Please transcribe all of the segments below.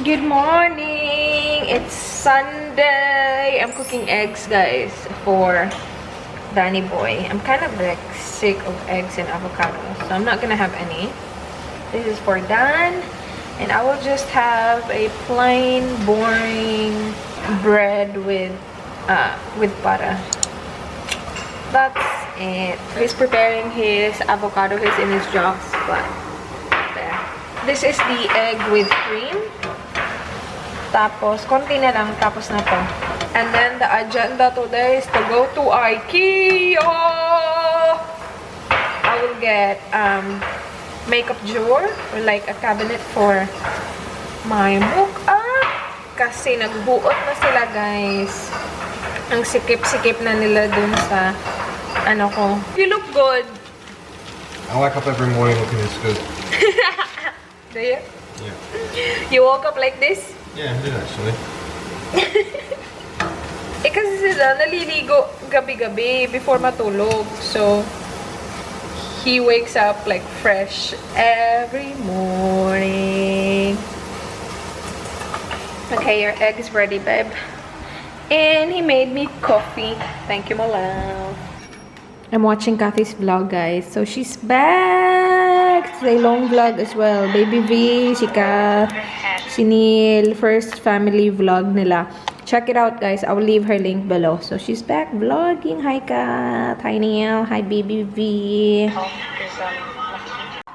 Good morning! It's Sunday. I'm cooking eggs, guys, for Danny Boy. I'm kind of like sick of eggs and avocado, so I'm not gonna have any. This is for Dan, and I will just have a plain, boring bread with butter. That's it. He's preparing his avocado. He's in his jobs, but there. This is the egg with cream. Tapos, konti na lang, tapos na to. And then, the agenda today is to go to Ikea! I will get makeup drawer, or like a cabinet for my mukha. Kasi nagbuot na sila, guys. Ang sikip-sikip na nila dun sa, ano ko. You look good. I wake up every morning looking this good. Do you? Yeah. You woke up like this? Yeah, I did actually. Eh kasi sila naliligo gabi-gabi before matulog. So, he wakes up like fresh every morning. Okay, your egg is ready, babe. And he made me coffee. Thank you, my love. I'm watching Kathy's vlog, guys. So, she's back! It's a long vlog as well. Baby V, si Kath, si Neil. First family vlog nila. Check it out, guys. I'll leave her link below. So, she's back vlogging. Hi, Kath. Hi, Neil. Hi, Baby V.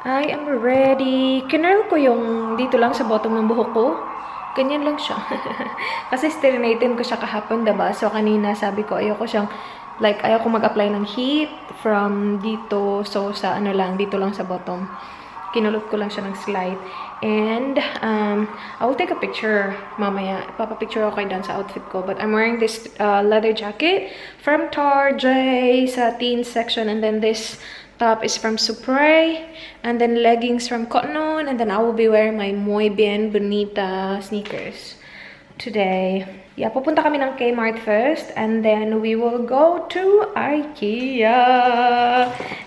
I am ready. Kinurl ko yung dito lang sa bottom ng buhok ko. Ganyan lang siya. Kasi sterinatin ko siya kahapon, diba? So, kanina sabi ko, ayoko siyang, like, ayoko mag-apply ng heat from dito. So, sa ano lang, dito lang sa bottom. Kinulot ko lang siya ng slight. And, I will take a picture mamaya. Papapicture ako kay Dan sa outfit ko. But I'm wearing this leather jacket from Tarjay sa teens section. And then this top is from Supre. And then leggings from Cotton On. And then I will be wearing my Muy Bien Bonita sneakers today. Yeah, pupunta kami ng Kmart first. And then we will go to Ikea.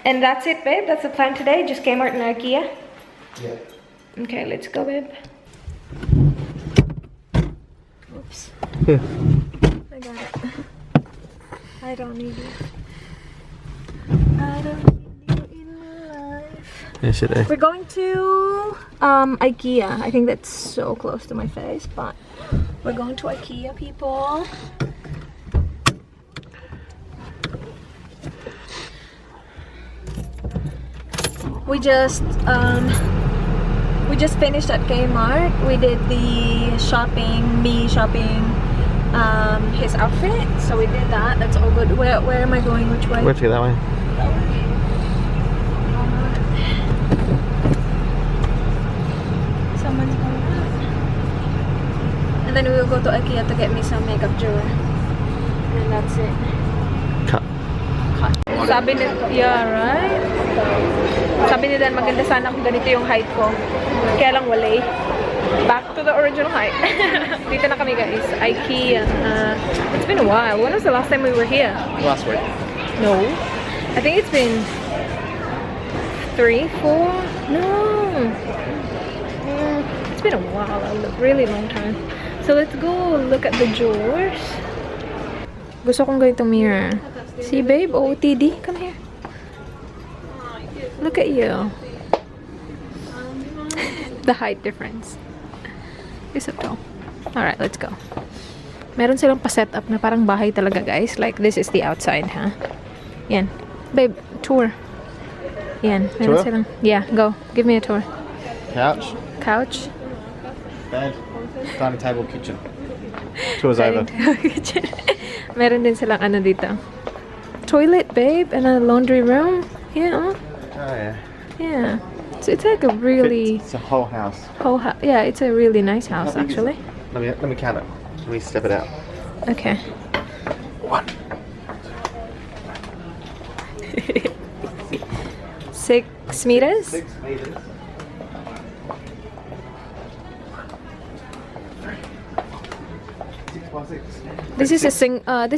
And that's it, babe. That's the plan today. Just Kmart and Ikea. Yeah. Okay, let's go, babe. Oops. Yeah. I got it. I don't need you. I don't need you in my life. Yes, it is. We're going to Ikea. I think that's so close to my face, but we're going to Ikea, people. We just finished at Kmart. We did the shopping, me shopping his outfit. So we did that. That's all good. Where am I going? Which way? Let's go that way. Someone's going out. And then we will go to Ikea to get me some makeup drawer. And that's it. Cut. Sabi ni, yeah, right? Sabi ni Dan, maganda sana kung ganito yung height ko. Kaya lang wala eh. Back to the original height. Dito na kami, guys. Ikea. It's been a while. When was the last time we were here? Last week. No. I think it's been 3, 4? No. It's been a while. A really long time. So let's go look at the drawers. Gusto kong ganitong mirror. See, babe? OOTD. Come here. Look at you. The height difference. You're so tall. Alright, let's go. Meron silang pa-set up na parang bahay talaga, guys. Like, this is the outside, huh? Yan. Babe, tour. Yan. Meron Tour? silang... Yeah, go. Give me a tour. Couch. Couch. Bed. Dining table, kitchen. Tour's over. Kitchen. Meron din silang ano dito. Toilet, babe, and a laundry room. Yeah. Oh yeah. Yeah. So it's like a really It's a whole house. yeah, it's a really nice house, How big is actually. it? Let me count it. Let me step it out. Okay. 1. 6 meters. 6 meters. 6 by 6. This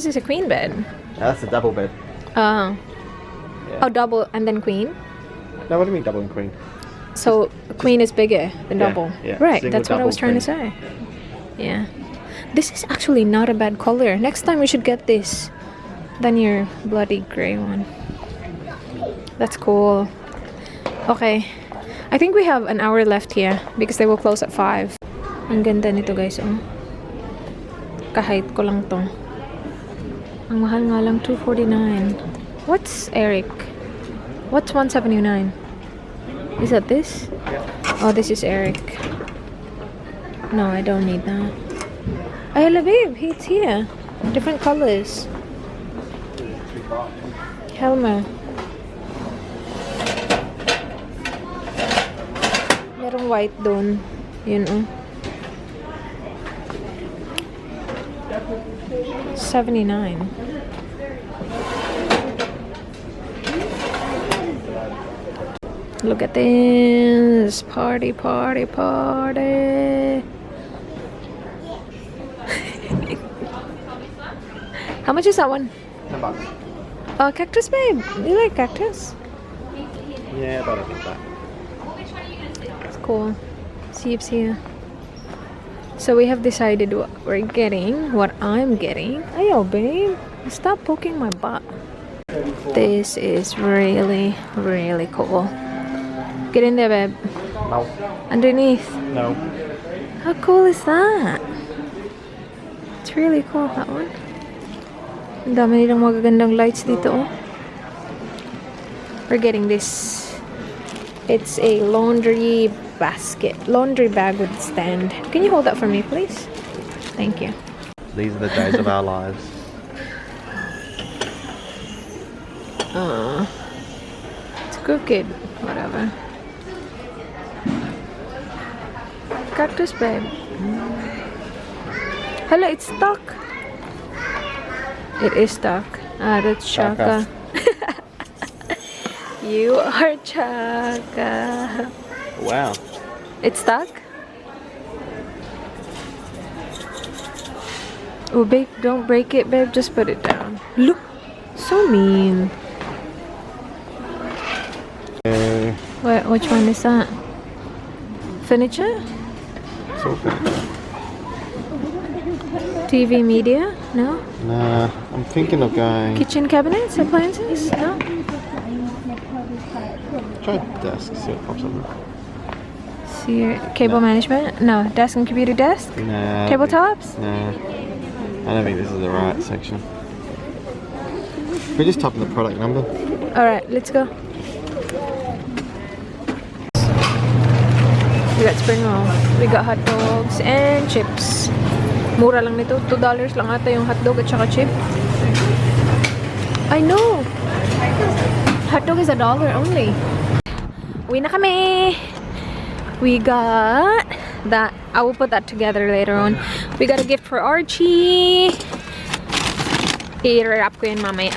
is a queen bed. That's a double bed. Yeah. Oh, double and then queen. No, what do you mean double and queen? So queen is bigger than Yeah, double. yeah. Right, Single, that's what I was double, trying to say. Yeah. This is actually not a bad color. Next time we should get this than your bloody gray one. That's cool. Okay. I think we have an hour left here because they will close at 5. Ang ganda nito guys, oh. Kahit ko lang to. Ang mahal nga lang, $249. What's Eric? What's $179? Is that this? Oh, this is Eric. No, I don't need that. Ay, hala babe, it's here. Different colors. Helmer. Merong white doon. Yun, oh. 79. Look at this. Party, party, party. How much is that one? $10. Cactus, babe. You like cactus? Yeah, but I think that. It's cool. Seeps here. So we have decided what we're getting. What I'm getting. Ayo, babe. Stop poking my butt. This is really, really cool. Get in there, babe. No. Underneath. No. How cool is that? It's really cool, that one. Ang dami nilang magagandang lights dito, oh. We're getting this. It's a laundry basket. Laundry bag with stand. Can you hold that for me, please? Thank you. These are the days of our lives. It's crooked. Whatever. Cactus, babe. Hello, it's stuck. It is stuck. Ah, that's Chaka. You are Chaka. Wow. It's stuck? Oh, babe, don't break it, babe. Just put it down. Look. So mean. What? Which one is that? Furniture? It's all good. TV media? No? Nah, I'm thinking of going. Kitchen cabinets? Appliances? No? Try desk, see what pops up. See your cable management? No. Desk and computer desk? Nah. Tabletops? Nah. I don't think this is the right section. We just type in the product number. Alright, let's go. We got spring roll. We got hot dogs and chips. Mura lang nito. $2 lang ata yung hot dog at saka chip. I know! Hot dog is $1 only. Uwi na kami! We got that. I will put that together later on. We got a gift for Archie. I-wrap ko yun mamaya.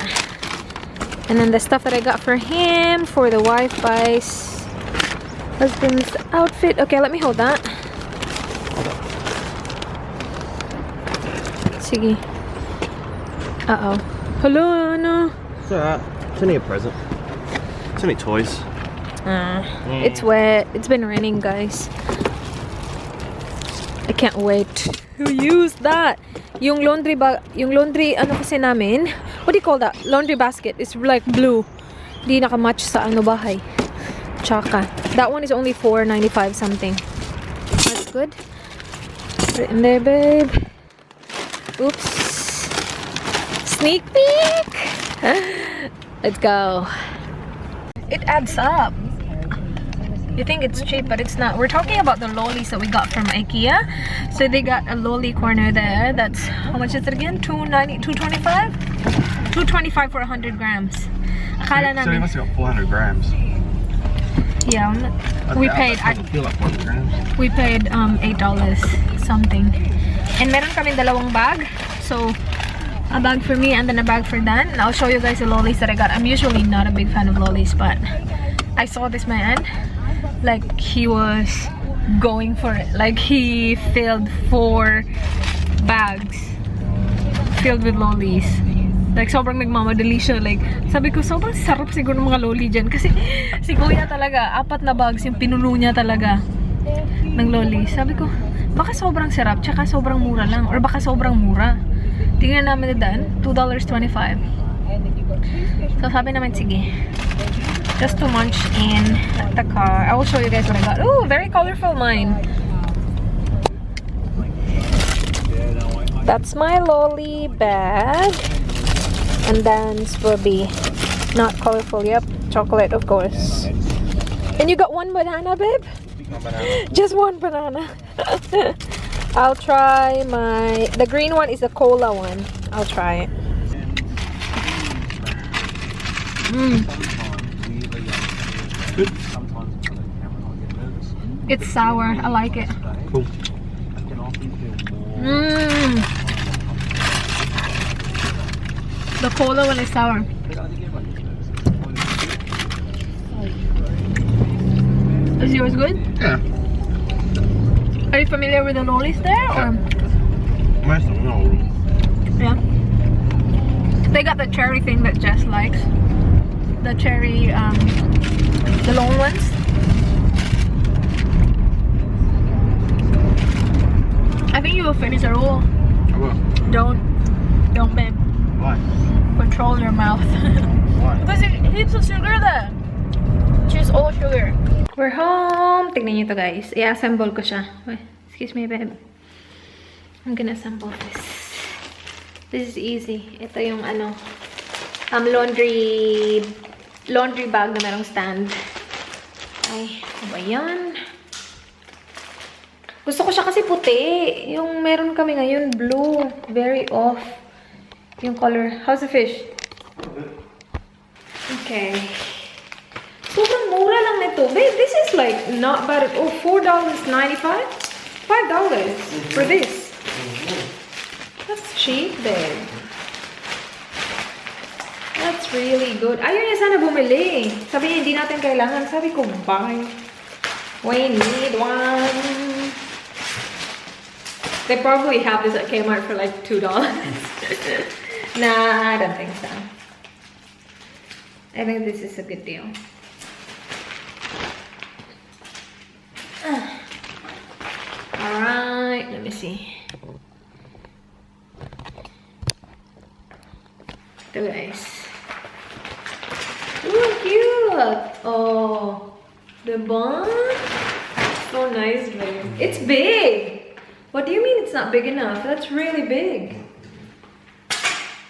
And then the stuff that I got for him, for the wife buys husband's outfit. Okay, let me hold that. Sige. Uh-oh. Hello, ano? It's alright. It's only a present. It's only toys. It's wet. It's been raining, guys. I can't wait to use that. Yung laundry ano kasi namin, what do you call that? Laundry basket. It's like blue. Di nakamatch sa ano bahay. Chaka. That one is only $4.95 something. That's good. Put it in there, babe. Oops. Sneak peek. Let's go. It adds up. You think it's cheap, but it's not. We're talking about the lollies that we got from Ikea. So they got a lolly corner there. That's, how much is it again? $2.90, $2.25? $2.25 for 100 grams. Akala So you namin. must have got 400 grams. Yeah, we paid. I feel like 400 grams. We paid $8 something. And meron kaming dalawang bag. So a bag for me and then a bag for Dan. And I'll show you guys the lollies that I got. I'm usually not a big fan of lollies, but I saw this man, like he was going for it. Like he filled 4 bags filled with lollies. Like, sobrang nagmamadali siya. Like, sabi ko, sobrang sarap siguro ng mga loli dyan. Kasi, si Kuya talaga, 4 na bags yung pinuno niya talaga ng loli. Sabi ko, baka sobrang sarap, tsaka sobrang mura lang. Or baka sobrang mura. Tingnan namin na daan, $2.25. So, sabi naman, sige. Just to munch in the car. I will show you guys what I got. Oh, very colorful mine. That's my lolly bag. And then this will be not colorful. Yep, chocolate, of course. And you got one banana, babe? One banana. Just one banana. I'll try the green one is the cola one. I'll try it. Good. It's sour. I like it. Cool. The cola one is sour. Is yours good? Yeah. Are you familiar with the lollies there? Or? Most of them, not all. Yeah. They got the cherry thing that Jess likes. The cherry, the long ones. I think you will finish it all. I will. Don't, babe. Why? Control your mouth. Why? Because it heaps of sugar there. Choose all sugar. We're home. Tignan niyo to, guys. I-assemble ko siya. Wait, excuse me, babe. I'm gonna assemble this. This is easy. Ito yung laundry bag na merong stand. Ay, ano ba yan? Gusto ko siya kasi puti. Yung meron kami ngayon, blue. Very off. Yung color. How's the fish? Okay. Sobrang mura lang nito. Babe, this is like not bad at all. $4.95? $5 for this. That's cheap, babe. That's really good. Ayaw niya sana bumili. Sabi niya, hindi natin kailangan. Sabi ko, buy. We need one. They probably have this at Kmart for like $2. Nah, I don't think so. I think this is a good deal. Alright, let me see. Ito, guys. Ooh, cute! Oh, the bun? So nice, babe. It's big! What do you mean it's not big enough? That's really big.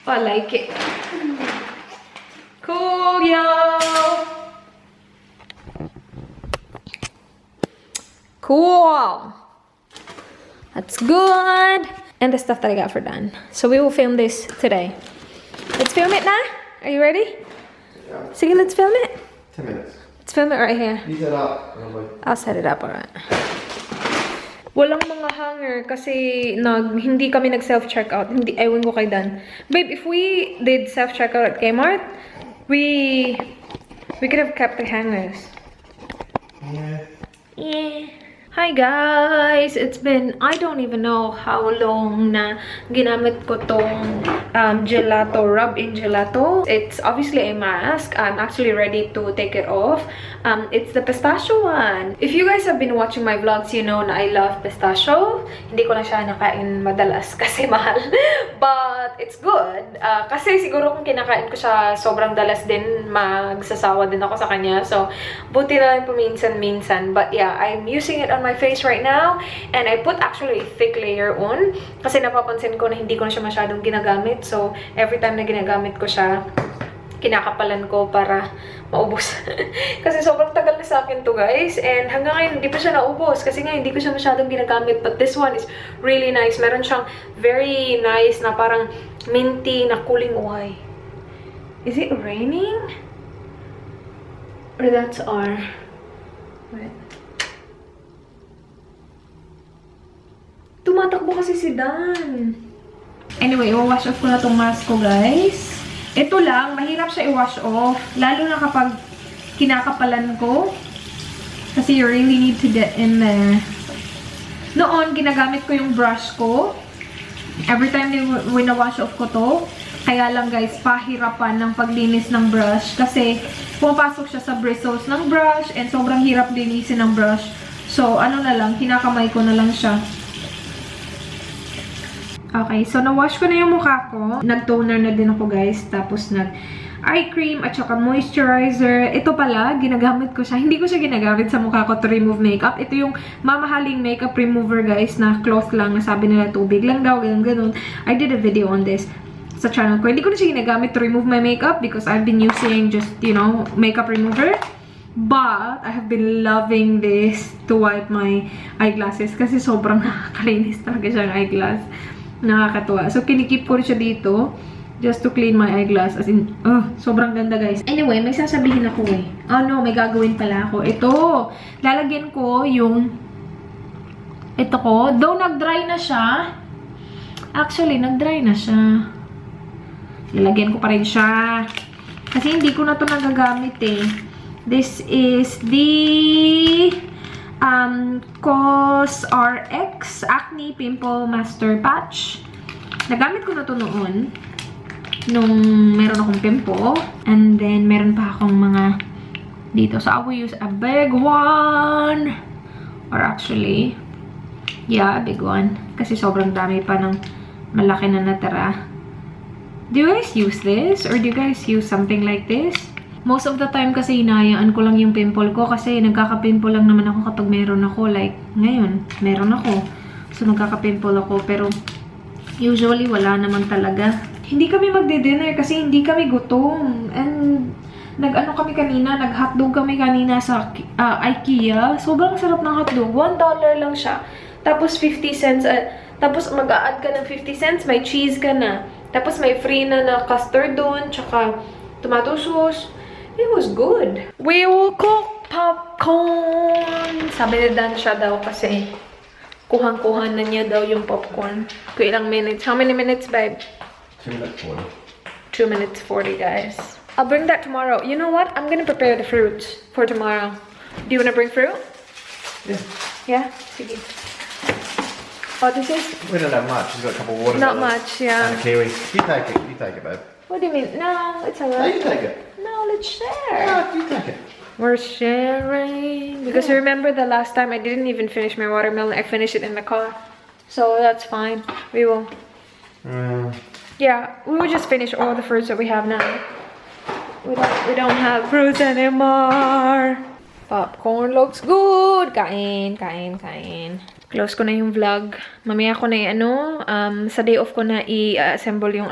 Oh, I like it. Cool, yo! Cool! That's good! And the stuff that I got for Dan. So we will film this today. Let's film it now. Are you ready? Yeah. Sige, let's film it. 10 minutes. Let's film it right here. You set up. I'll set it up, alright. Walang mga hanger kasi hindi kami nag-self-checkout. Hindi, ewan ko kay Dan. Babe, if we did self-checkout at Kmart, we could have kept the hangers. Yeah. Yeah. Hi guys! It's been, I don't even know how long na ginamit ko tong gelato, rub-in gelato. It's obviously a mask. I'm actually ready to take it off. It's the pistachio one. If you guys have been watching my vlogs, you know na I love pistachio. Hindi ko na siya nakain madalas kasi mahal. But it's good. Kasi siguro kung kinakain ko siya sobrang dalas din, magsasawa din ako sa kanya. So, buti na lang paminsan-minsan. But yeah, I'm using it on my face right now. And I put actually a thick layer on. Kasi napapansin ko na hindi ko na siya masyadong ginagamit. So, every time na ginagamit ko siya, kinakapalan ko para maubos. Kasi sobrang tagal na sa akin to, guys. And hanggang ngayon, hindi pa siya naubos. Kasi nga, hindi ko siya masyadong ginagamit. But this one is really nice. Meron siyang very nice na parang minty na cooling. Why? Is it raining? Or that's our... Wait. Tumatakbo kasi si Dan. Anyway, i-wash off ko na tong mask ko, guys. Ito lang, mahirap siya i-wash off. Lalo na kapag kinakapalan ko. Kasi you really need to get in there. Noon, ginagamit ko yung brush ko. Every time wina-wash off ko to, Kaya lang guys, pahirapan ng paglinis ng brush kasi pumapasok siya sa bristles ng brush and sobrang hirap linisin ng brush. So, ano na lang, kinakamay ko na lang siya. Okay, so na-wash ko na yung mukha ko. Nag-toner na din ako guys. Tapos nag-eye cream at saka moisturizer. Ito pala, ginagamit ko siya. Hindi ko siya ginagamit sa mukha ko to remove makeup. Ito yung mamahaling makeup remover guys na cloth lang. Nasabi nila tubig lang daw, ganun. I did a video on this sa channel ko. Hindi ko na siya ginagamit to remove my makeup because I've been using just, you know, makeup remover. But, I have been loving this to wipe my eyeglasses kasi sobrang nakakalinis talaga siyang eyeglass. Nakakatuwa. So, kinikip ko rin siya dito just to clean my eyeglass. As in, sobrang ganda guys. Anyway, may sasabihin ako eh. Oh no, may gagawin pala ako. Ito, lalagyan ko yung ito ko. Though nag-dry na siya. Actually, nag-dry na siya. Lalagyan ko pa rin siya. Kasi hindi ko na to nagagamit eh. This is the COSRX Acne Pimple Master Patch. Nagamit ko na to noon nung meron akong pimple. And then, meron pa akong mga dito. So, I will use a big one. Or actually, yeah, a big one. Kasi sobrang dami pa ng malaki na natira. Do you guys use this? Or do you guys use something like this? Most of the time kasi hinahayaan ko lang yung pimple ko kasi nagkaka-pimple lang naman ako kapag meron ako. Like, ngayon, meron ako. So, nagkaka-pimple ako. Pero, usually, wala naman talaga. Hindi kami magdi-dinner kasi hindi kami gutom. And, nag-ano kami kanina, nag-hotdog kami kanina sa Ikea. Sobrang sarap ng hotdog. $1 lang siya. Tapos, 50 cents. Tapos, mag-a-add ka ng 50 cents. May cheese ka na. Tapos, may free na custard doon. Tsaka, tomato sauce. It was good. We will cook popcorn. Sabi ni Dan siya daw kasi kuhang-kuhan na niya daw yung popcorn. Kung ilang minutes. How many minutes, babe? 2 minutes 40. 2 minutes 40, guys. I'll bring that tomorrow. You know what? I'm gonna prepare the fruits for tomorrow. Do you wanna bring fruit? Yeah. Yeah? Sige. Oh, this is... We don't have much. We've got a couple of watermelons. Not much, yeah. And a kiwi. You take it. You take it, babe. What do you mean? No, it's No, alright. you take it. No, let's share. No, you take it. We're sharing. Because remember the last time I didn't even finish my watermelon. I finished it in the car. So that's fine. We will. Yeah, we will just finish all the fruits that we have now. We don't have fruits anymore. Popcorn looks good. Kain, kain, kain. Close ko na yung vlog. Mamaya ko na sa day off ko na i-assemble yung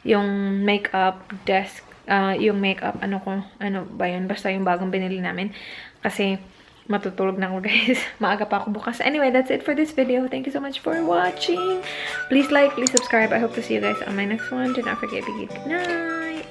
yung makeup desk. Yung makeup, ano ba yun? Basta yung bagong binili namin. Kasi, matutulog na ako guys. Maaga pa ako bukas. Anyway, that's it for this video. Thank you so much for watching. Please like, please subscribe. I hope to see you guys on my next one. Do not forget to good night.